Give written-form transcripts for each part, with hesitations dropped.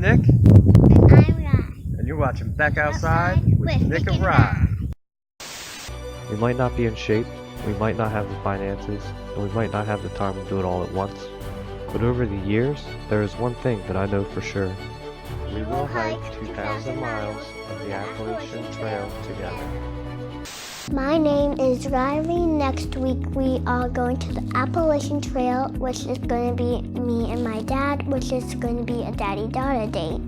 Nick. And I'm Rye. And you're watching Back Outside with Nick and Rye. We might not be in shape, we might not have the finances, and we might not have the time to do it all at once. But over the years, there is one thing that I know for sure. We will hike 2,000 miles of the Appalachian Trail together. My name is Riley. Next week we are going to the Appalachian Trail, which is going to be me and my dad, which is going to be a daddy-daughter date.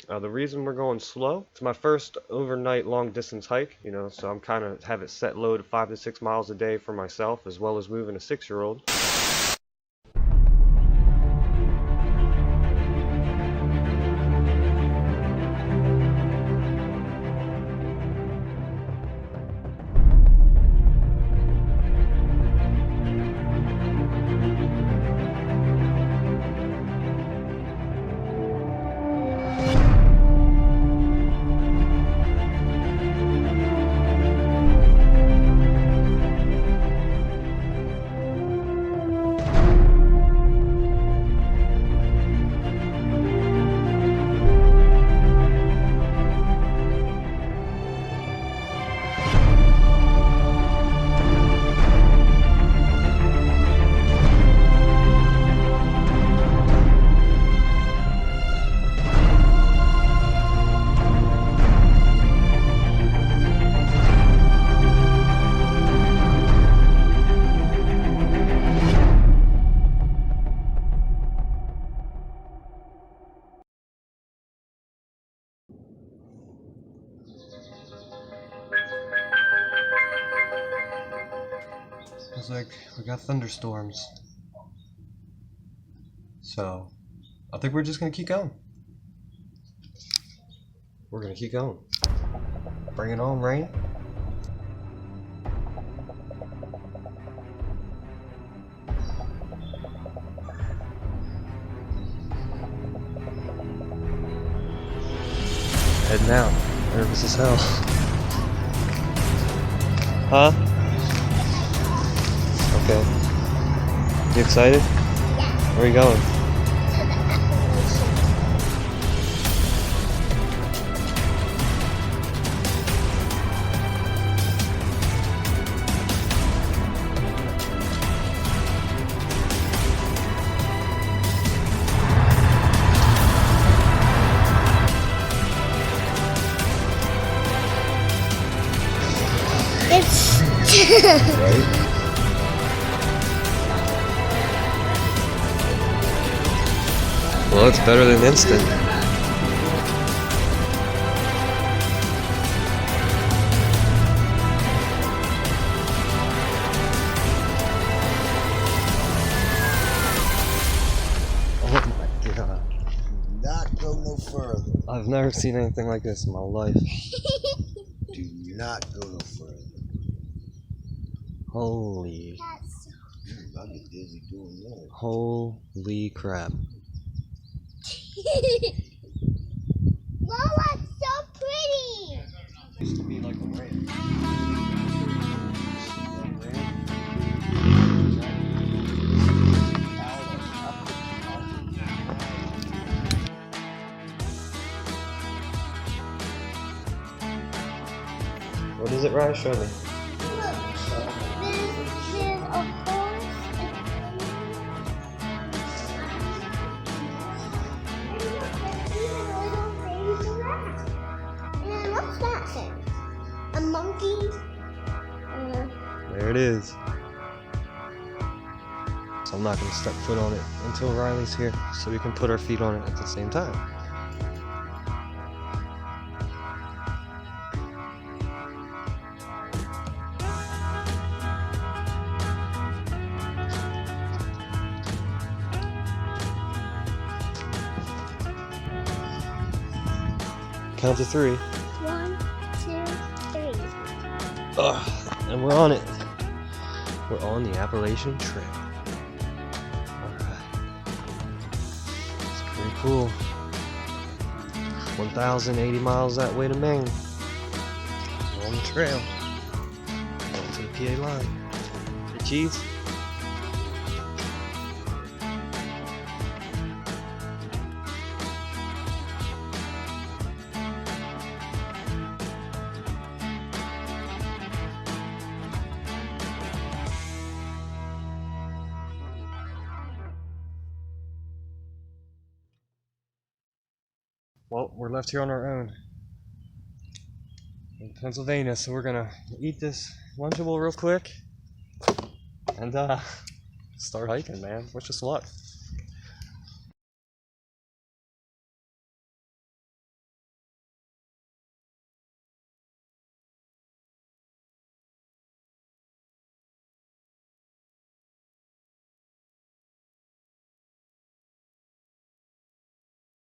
The reason we're going slow, it's my first overnight long distance hike, so I'm kind of have it set low to 5 to 6 miles a day for myself, as well as moving a 6-year-old. Looks like we got thunderstorms. So, I think we're just gonna keep going. We're gonna keep going. Bring it on, rain. Heading out. Nervous as hell. Huh? Okay. You excited? Yeah. Where are you going? To the Appalachian. It's Right? Well, it's better than instant. Oh my god. Do not go no further. I've never seen anything like this in my life. Do not go no further. Holy. I get dizzy doing that. Holy crap. Mama, it's so pretty. Used to be like a ramp. What is it, Ryan? Show me. Look, there's a horse. And what's that thing? A monkey? There it is. So I'm not going to step foot on it until Riley's here, so we can put our feet on it at the same time. Count to 3. 1, 2, 3. And we're on it. We're on the Appalachian Trail. Alright. It's pretty cool. 1,080 miles that way to Maine. We're on the trail. Going to the PA line. Hey, Cheese. Well, we're left here on our own in Pennsylvania, so we're gonna eat this Lunchable real quick and start hiking, man. Wish us luck.